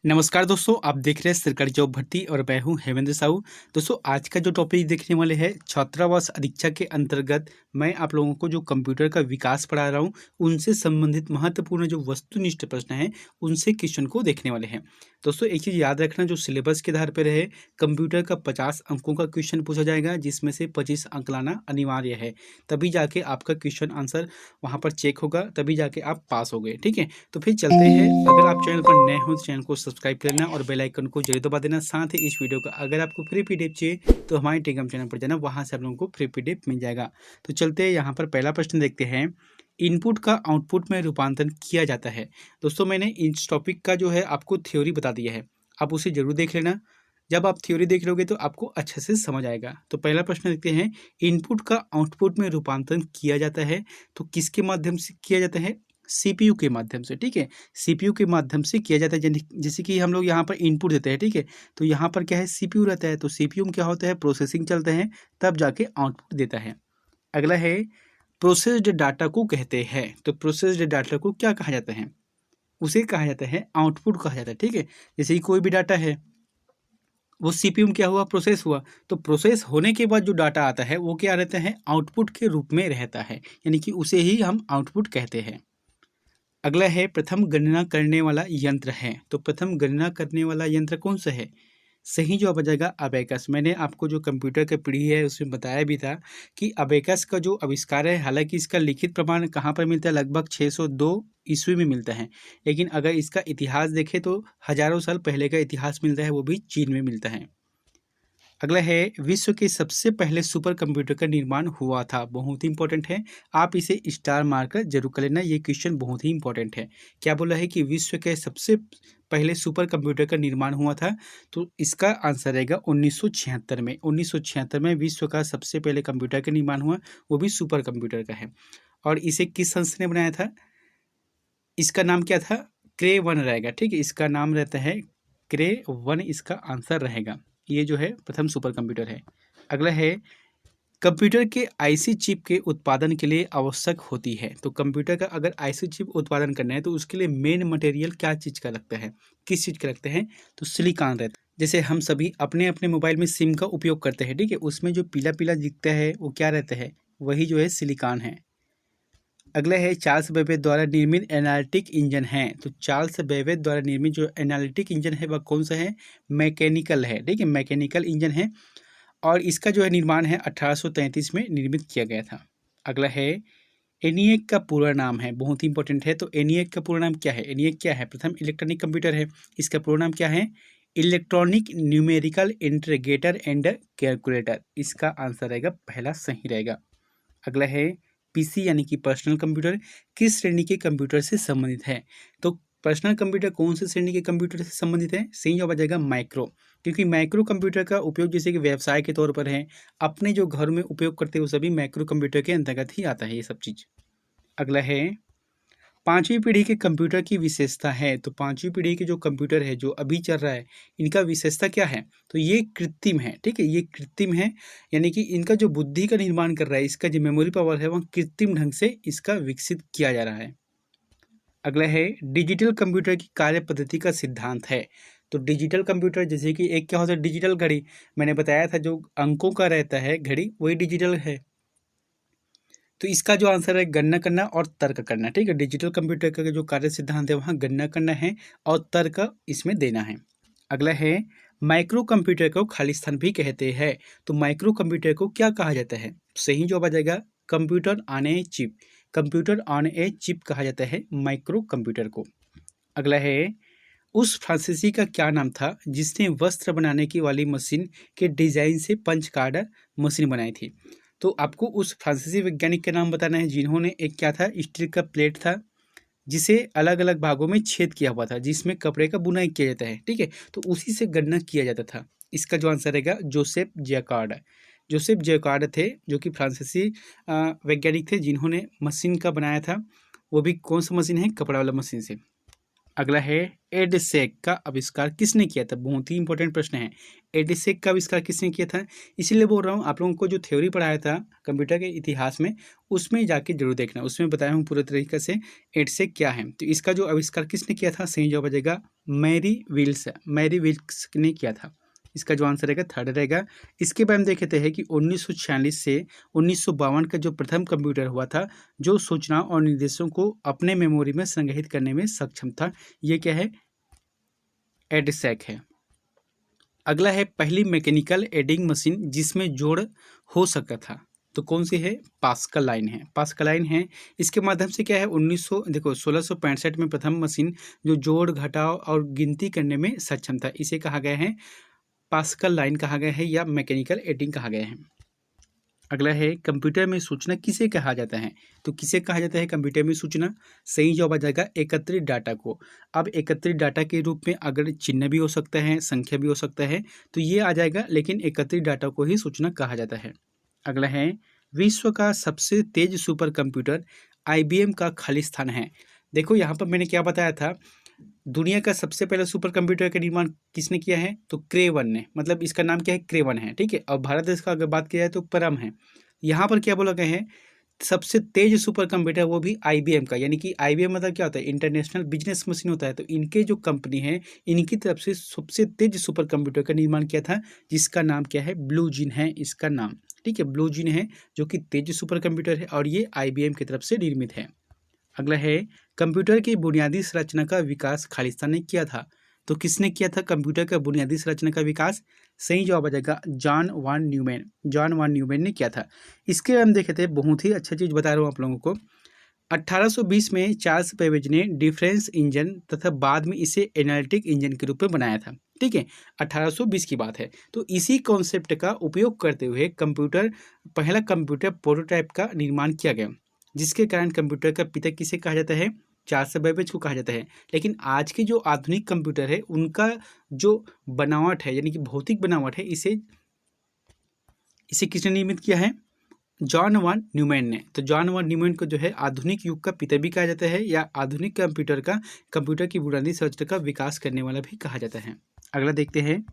नमस्कार दोस्तों, आप देख रहे हैं सरकारी जॉब भर्ती और मैं हूं हेमेंद्र साहू। दोस्तों, आज का जो टॉपिक देखने वाले हैं छात्रावास अधीक्षक के अंतर्गत मैं आप लोगों को जो कंप्यूटर का विकास पढ़ा रहा हूं उनसे संबंधित महत्वपूर्ण जो वस्तुनिष्ठ प्रश्न हैं उनसे क्वेश्चन को देखने वाले हैं। दोस्तों, एक चीज़ याद रखना, जो सिलेबस के आधार पर रहे कंप्यूटर का 50 अंकों का क्वेश्चन पूछा जाएगा, जिसमें से 25 अंक लाना अनिवार्य है। तभी जाके आपका क्वेश्चन आंसर वहाँ पर चेक होगा, तभी जाके आप पास हो गए। ठीक है, तो फिर चलते हैं। अगर आप चैनल पर नए हो तो चैनल को सब्सक्राइब कर लेना और बेल आइकन को जरूर दबा देना। साथ ही इस वीडियो का अगर आपको फ्री पीडीएफ चाहिए तो हमारे टेलीग्राम चैनल पर जाना, वहां से आप लोगों को फ्री पीडीएफ मिल जाएगा। तो चलते हैं, यहाँ पर पहला प्रश्न देखते हैं। इनपुट का आउटपुट में रूपांतरण किया जाता है। दोस्तों, मैंने इस टॉपिक का जो है आपको थ्योरी बता दिया है, आप उसे जरूर देख लेना। जब आप थ्योरी देख लोगे तो आपको अच्छे से समझ आएगा। तो पहला प्रश्न देखते हैं, इनपुट का आउटपुट में रूपांतरण किया जाता है तो किसके माध्यम से किया जाता है? सीपीयू के माध्यम से। ठीक है, सीपीयू के माध्यम से किया जाता है। जैसे कि हम लोग यहाँ पर इनपुट देते हैं, ठीक है, तो यहाँ पर क्या है, सीपीयू रहता है। तो सीपीयू में क्या होता है, प्रोसेसिंग चलते हैं, तब जाके आउटपुट देता है। अगला है, प्रोसेस्ड डाटा को कहते हैं। तो प्रोसेस्ड डाटा को क्या कहा जाता है? उसे कहा जाता है आउटपुट कहा जाता है। ठीक है, जैसे कि कोई भी डाटा है, वो सीपीयू में क्या हुआ, प्रोसेस हुआ, तो प्रोसेस होने के बाद जो डाटा आता है वो क्या रहता है, आउटपुट के रूप में रहता है, यानी कि उसे ही हम आउटपुट कहते हैं। अगला है, प्रथम गणना करने वाला यंत्र है। तो प्रथम गणना करने वाला यंत्र कौन सा है? सही जवाब आ जाएगा अबेकस। मैंने आपको जो कंप्यूटर की पीढ़ी है उसमें बताया भी था कि अबेकस का जो आविष्कार है, हालांकि इसका लिखित प्रमाण कहाँ पर मिलता है, लगभग 602 ईस्वी में मिलता है, लेकिन अगर इसका इतिहास देखें तो हजारों साल पहले का इतिहास मिलता है, वो भी चीन में मिलता है। अगला है, विश्व के सबसे पहले सुपर कंप्यूटर का निर्माण हुआ था। बहुत ही इंपॉर्टेंट है, आप इसे स्टार मार्कर जरूर कर लेना, ये क्वेश्चन बहुत ही इंपॉर्टेंट है। क्या बोला है कि विश्व के सबसे पहले सुपर कंप्यूटर का निर्माण हुआ था, तो इसका आंसर रहेगा 1976 में। 1976 में विश्व का सबसे पहले कंप्यूटर का निर्माण हुआ, वो भी सुपर कंप्यूटर का है। और इसे किस संस्था ने बनाया था? इसका नाम क्या था? क्रे वन रहेगा। ठीक है, इसका नाम रहता है क्रे वन, इसका आंसर रहेगा। ये जो है प्रथम सुपर कंप्यूटर है। अगला है, कंप्यूटर के आईसी चिप के उत्पादन के लिए आवश्यक होती है। तो कंप्यूटर का अगर आईसी चिप उत्पादन करना है तो उसके लिए मेन मटेरियल क्या चीज़ का लगता है, किस चीज़ का लगता है? तो सिलिकॉन रहता है। जैसे हम सभी अपने अपने मोबाइल में सिम का उपयोग करते हैं, ठीक है, उसमें जो पीला पीला दिखता है वो क्या रहता है? वही जो है सिलिकॉन है। अगला है, चार्ल्स बेबेज द्वारा निर्मित एनालिटिक इंजन है। तो चार्ल्स बेबेज द्वारा निर्मित जो एनालिटिक इंजन है वह कौन सा है? मैकेनिकल है। ठीक है, मैकेनिकल इंजन है, और इसका जो है निर्माण है 1833 में निर्मित किया गया था। अगला है, एनिएक का पूरा नाम है, बहुत ही इंपॉर्टेंट है। तो एनिएक का पूरा नाम क्या है? एनिएक क्या है? प्रथम इलेक्ट्रॉनिक कंप्यूटर है, इसका पूरा नाम क्या है? Electronic numerical integrator and calculator. इसका आंसर रहेगा पहला सही रहेगा। अगला है, पीसी यानी कि पर्सनल कंप्यूटर किस श्रेणी के कंप्यूटर से संबंधित है? तो पर्सनल कंप्यूटर कौन से श्रेणी के कंप्यूटर से संबंधित है? सही जवाब आ जाएगा माइक्रो, क्योंकि माइक्रो कंप्यूटर का उपयोग जैसे कि व्यवसाय के तौर पर है, अपने जो घर में उपयोग करते हैं वो सभी माइक्रो कंप्यूटर के अंतर्गत ही आता है ये सब चीज़। अगला है, पांचवी पीढ़ी के कंप्यूटर की विशेषता है। तो पांचवी पीढ़ी के जो कंप्यूटर है जो अभी चल रहा है, इनका विशेषता क्या है? तो ये कृत्रिम है। ठीक है, ये कृत्रिम है, यानी कि इनका जो बुद्धि का निर्माण कर रहा है, इसका जो मेमोरी पावर है वह कृत्रिम ढंग से इसका विकसित किया जा रहा है। अगला है, डिजिटल कंप्यूटर की कार्य पद्धति का सिद्धांत है। तो डिजिटल कंप्यूटर जैसे कि एक क्या होता है, डिजिटल घड़ी, मैंने बताया था जो अंकों का रहता है घड़ी, वही डिजिटल है। तो इसका जो आंसर है गणना करना और तर्क करना। ठीक है, डिजिटल कंप्यूटर का जो कार्य सिद्धांत है वहाँ गणना करना है और तर्क इसमें देना है। अगला है, माइक्रो कंप्यूटर को खाली स्थान भी कहते हैं। तो माइक्रो कंप्यूटर को क्या कहा जाता है? सही जवाब आ जाएगा computer on a chip. Computer on a chip कहा जाता है माइक्रो कंप्यूटर को। अगला है, उस फ्रांसीसी का क्या नाम था जिसने वस्त्र बनाने की वाली मशीन के डिजाइन से पंच कार्ड मशीन बनाई थी? तो आपको उस फ्रांसीसी वैज्ञानिक का नाम बताना है जिन्होंने एक क्या था, स्टील का प्लेट था जिसे अलग अलग भागों में छेद किया हुआ था, जिसमें कपड़े का बुनाई किया जाता है। ठीक है, तो उसी से गणना किया जाता था। इसका जो आंसर रहेगा जोसेफ जैकार्ड। जोसेफ जैकार्ड थे जो कि फ्रांसीसी वैज्ञानिक थे जिन्होंने मशीन का बनाया था, वो भी कौन सा मशीन है? कपड़ा वाला मशीन से। अगला है एडसेक का आविष्कार किसने किया था? बहुत ही इंपॉर्टेंट प्रश्न है। एडसेक का आविष्कार किसने किया था? इसीलिए बोल रहा हूँ, आप लोगों को जो थ्योरी पढ़ाया था कंप्यूटर के इतिहास में, उसमें जाके जरूर देखना, उसमें बताया हूँ पूरे तरीके से एडसेक क्या है। तो इसका जो आविष्कार किसने किया था? सही जवाब आ जाएगा मैरी विल्क्स ने किया था। इसका जो आंसर रहेगा थर्ड रहेगा। इसके बाद हम देखते हैं कि 1946 से 1952 का जो प्रथम कंप्यूटर हुआ था, जो सूचना और निर्देशों को अपने मेमोरी में संग्रहित करने में सक्षम था, ये क्या है? एडसेक है। अगला है पहली मैकेनिकल एडिंग मशीन जिसमें जोड़ हो सकता था, तो कौन सी है? पास्कल लाइन है। पास्कल लाइन है। इसके माध्यम से क्या है, 1665 में प्रथम मशीन जो जोड़ घटाव और गिनती करने में सक्षम था, इसे कहा गया है पास्कल लाइन कहा गया है, या मैकेनिकल एडिंग कहा गया है। अगला है कंप्यूटर में सूचना किसे कहा जाता है? तो किसे कहा जाता है कंप्यूटर में सूचना? सही जवाब आ जाएगा एकत्रित डाटा को। अब एकत्रित डाटा के रूप में अगर चिन्ह भी हो सकता है, संख्या भी हो सकता है, तो ये आ जाएगा, लेकिन एकत्रित डाटा को ही सूचना कहा जाता है। अगला है विश्व का सबसे तेज सुपर कंप्यूटर IBM का खालिस्तान है। देखो यहाँ पर मैंने क्या बताया था, दुनिया का सबसे पहला सुपर कंप्यूटर का निर्माण किसने किया है? तो क्रेवन ने, मतलब इसका नाम क्या है? क्रेवन है, ठीक है। और भारत देश का अगर बात किया जाए तो परम है। यहाँ पर क्या बोला गया है? सबसे तेज सुपर कंप्यूटर, वो भी IBM का, यानी कि IBM मतलब क्या होता है? इंटरनेशनल बिजनेस मशीन होता है। तो इनके जो कंपनी है, इनकी तरफ से सबसे तेज सुपर कंप्यूटर का निर्माण किया था, जिसका नाम क्या है? ब्लू जीन है इसका नाम, ठीक है। ब्लू जीन है जो कि तेज सुपर कंप्यूटर है, और ये IBM की तरफ से निर्मित है। अगला है कंप्यूटर की बुनियादी संरचना का विकास खालिस्तान ने किया था, तो किसने किया था कंप्यूटर का बुनियादी संरचना का विकास? सही जवाब आ जाएगा जॉन वान न्यूमैन ने किया था। इसके हम देखे थे, बहुत ही अच्छा चीज बता रहा हूँ आप लोगों को। 1820 में चार्ल्स बेबेज ने डिफरेंस इंजन तथा बाद में इसे एनालिटिक इंजन के रूप में बनाया था, ठीक है। 1820 की बात है। तो इसी कॉन्सेप्ट का उपयोग करते हुए पहला कंप्यूटर प्रोटोटाइप का निर्माण किया गया, जिसके कारण कंप्यूटर का पिता किसे कहा जाता है? चार्ल्स बेबेज को कहा जाता है। लेकिन आज के जो आधुनिक कंप्यूटर है, उनका जो बनावट है, यानी कि भौतिक बनावट है, इसे इसे किसने निर्मित किया है? जॉन वान न्यूमैन ने। तो जॉन वान न्यूमैन को जो है आधुनिक युग का पिता भी कहा जाता है, या आधुनिक कंप्यूटर की बुनियादी संरचना का विकास करने वाला भी कहा जाता है। अगला देखते हैं,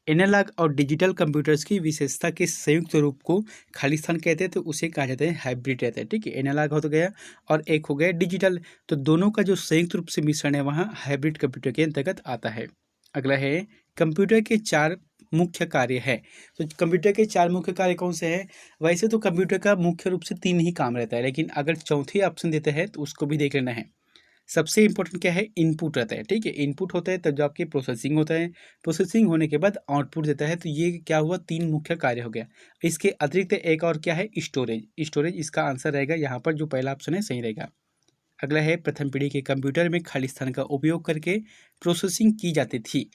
एनालॉग और डिजिटल कंप्यूटर्स की विशेषता के संयुक्त रूप को खालिस्तान कहते हैं, तो उसे कहा जाता है हाइब्रिड रहता है, ठीक है। एनालॉग हो तो गया और एक हो गया डिजिटल, तो दोनों का जो संयुक्त रूप से मिश्रण है वहाँ हाइब्रिड कंप्यूटर के अंतर्गत आता है। अगला है कंप्यूटर के 4 मुख्य कार्य है। तो कंप्यूटर के 4 मुख्य कार्य कौन से हैं? वैसे तो कंप्यूटर का मुख्य रूप से 3 ही काम रहता है, लेकिन अगर चौथी ऑप्शन देते हैं तो उसको भी देख लेना है। सबसे इंपॉर्टेंट क्या है? इनपुट रहता है, ठीक है। इनपुट होता है तब जो आपकी प्रोसेसिंग होता है, प्रोसेसिंग होने के बाद आउटपुट देता है। तो ये क्या हुआ? 3 मुख्य कार्य हो गया। इसके अतिरिक्त एक और क्या है? स्टोरेज इसका आंसर रहेगा यहाँ पर, जो पहला ऑप्शन है सही रहेगा। अगला है प्रथम पीढ़ी के कंप्यूटर में खालिस्तान का उपयोग करके प्रोसेसिंग की जाती थी,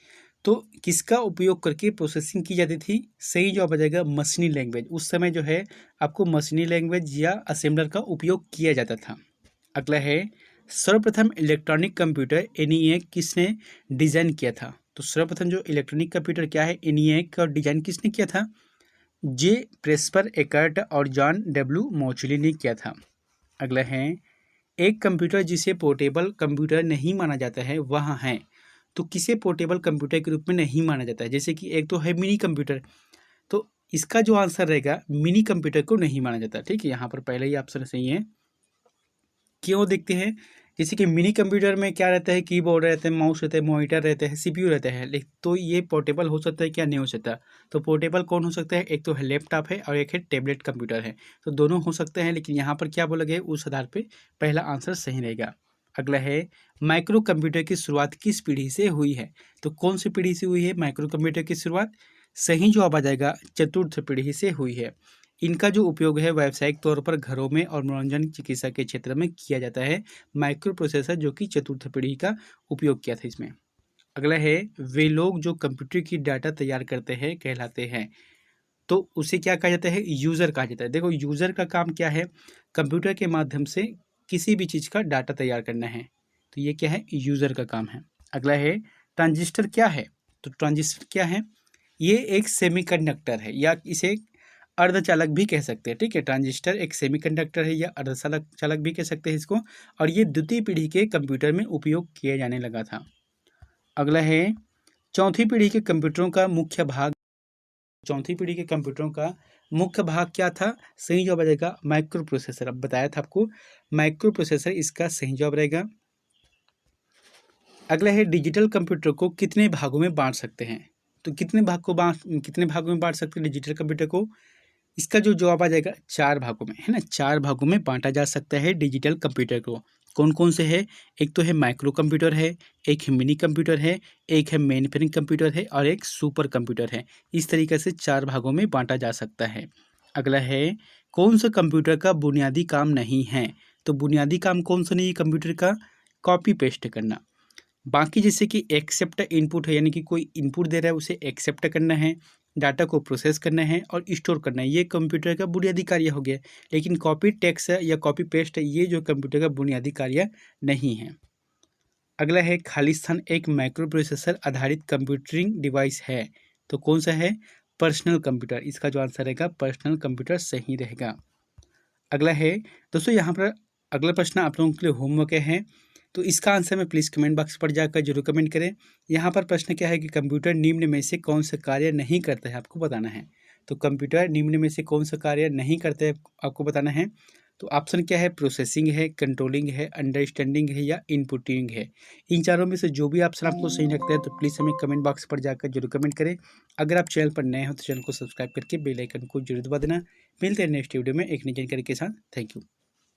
तो किसका उपयोग करके प्रोसेसिंग की जाती थी? सही जवाब आ जाएगा मशीनी लैंग्वेज। उस समय जो है आपको मशीनी लैंग्वेज या असेंबलर का उपयोग किया जाता था। अगला है सर्वप्रथम इलेक्ट्रॉनिक कंप्यूटर ENIAC किसने डिजाइन किया था? तो सर्वप्रथम जो इलेक्ट्रॉनिक कंप्यूटर क्या है, ENIAC का डिजाइन किसने किया था? जे प्रेस्पर एकर्ट और जॉन डब्ल्यू मोचली ने किया था। अगला है एक कंप्यूटर जिसे पोर्टेबल कंप्यूटर नहीं माना जाता है वह है, तो किसे पोर्टेबल कंप्यूटर के रूप में नहीं माना जाता है? जैसे कि एक तो है मिनी कंप्यूटर, तो इसका जो आंसर रहेगा मिनी कंप्यूटर को नहीं माना जाता, ठीक है। यहाँ पर पहले ही ऑप्शन सही है। क्यों देखते हैं, जैसे कि मिनी कंप्यूटर में क्या रहता है? कीबोर्ड रहते हैं, माउस रहते हैं, मॉनिटर रहते हैं, CPU रहते हैं, लेकिन तो ये पोर्टेबल हो सकता है क्या? नहीं हो सकता। तो पोर्टेबल कौन हो सकता है? एक तो है लैपटॉप है और एक है टैबलेट कंप्यूटर है, तो दोनों हो सकते हैं, लेकिन यहाँ पर क्या बोला गया है, उस आधार पर पहला आंसर सही रहेगा। अगला है माइक्रो कंप्यूटर की शुरुआत किस पीढ़ी से हुई है? तो कौन सी पीढ़ी से हुई है माइक्रो कंप्यूटर की शुरुआत? सही जवाब आ जाएगा चतुर्थ पीढ़ी से हुई है। इनका जो उपयोग है व्यावसायिक तौर पर घरों में और मनोरंजन चिकित्सा के क्षेत्र में किया जाता है। माइक्रो प्रोसेसर जो कि चतुर्थ पीढ़ी का उपयोग किया था इसमें। अगला है वे लोग जो कंप्यूटर की डाटा तैयार करते हैं कहलाते हैं, तो उसे क्या कहा जाता है? यूजर कहा जाता है। देखो यूजर का काम क्या है? कंप्यूटर के माध्यम से किसी भी चीज का डाटा तैयार करना है, तो ये क्या है? यूजर का काम है। अगला है ट्रांजिस्टर क्या है? तो ट्रांजिस्टर क्या है? ये एक सेमीकंडक्टर है, या इसे अर्धचालक भी कह सकते हैं, ठीक है। ट्रांजिस्टर एक सेमीकंडक्टर है या अर्धचालक चालक भी कह सकते हैं इसको, और ये द्वितीय पीढ़ी के कंप्यूटर में उपयोग किया जाने लगा था। अगला है चौथी पीढ़ी के कंप्यूटरों का मुख्य भाग। चौथी पीढ़ी के कंप्यूटरों का मुख्य भाग क्या था? सही जवाब रहेगा माइक्रो प्रोसेसर। अब बताया था आपको, माइक्रो प्रोसेसर इसका सही जवाब रहेगा। अगला है डिजिटल कंप्यूटर को कितने भागों में बांट सकते हैं? तो कितने भागों में बांट सकते हैं डिजिटल कंप्यूटर को? इसका जो जवाब आ जाएगा 4 भागों में, है ना। 4 भागों में बांटा जा सकता है डिजिटल कंप्यूटर को। कौन कौन से है? एक तो है माइक्रो कंप्यूटर है, एक है मिनी कंप्यूटर है, एक है मेन फ्रेम कंप्यूटर है और एक सुपर कंप्यूटर है। इस तरीके से 4 भागों में बांटा जा सकता है। अगला है कौन सा कंप्यूटर का बुनियादी काम नहीं है? तो बुनियादी काम कौन सा नहीं है कंप्यूटर का? कॉपी पेस्ट करना। बाकी जैसे कि एक्सेप्ट इनपुट है, यानी कि कोई इनपुट दे रहा है उसे एक्सेप्ट करना है, डाटा को प्रोसेस करना है और स्टोर करना है, ये कंप्यूटर का बुनियादी कार्य हो गया। लेकिन कॉपी टेक्स्ट या कॉपी पेस्ट ये जो कंप्यूटर का बुनियादी कार्य नहीं है। अगला है खाली स्थान एक माइक्रो प्रोसेसर आधारित कंप्यूटरिंग डिवाइस है, तो कौन सा है? Personal computer. इसका जो आंसर रहेगा पर्सनल कंप्यूटर सही रहेगा। अगला है दोस्तों, यहाँ पर अगला प्रश्न आप लोगों के लिए होमवर्क है, तो इसका आंसर में प्लीज़ कमेंट बॉक्स पर जाकर जरूर कमेंट करें। यहाँ पर प्रश्न क्या है कि कंप्यूटर निम्न में से कौन सा कार्य नहीं करता है, आपको बताना है। तो कंप्यूटर निम्न में से कौन सा कार्य नहीं करता है आपको बताना है। तो ऑप्शन क्या है? प्रोसेसिंग है, कंट्रोलिंग है, अंडरस्टैंडिंग है या इनपुटिंग है। इन चारों में से जो भी ऑप्शन आपको सही लगता है तो प्लीज़ हमें कमेंट बॉक्स पर जाकर जरूर कमेंट करें। अगर आप चैनल पर नए हो तो चैनल को सब्सक्राइब करके बेल आइकन को जरूर दबा देना। मिलते हैं नेक्स्ट वीडियो में एक नई जानकारी के साथ। Thank you.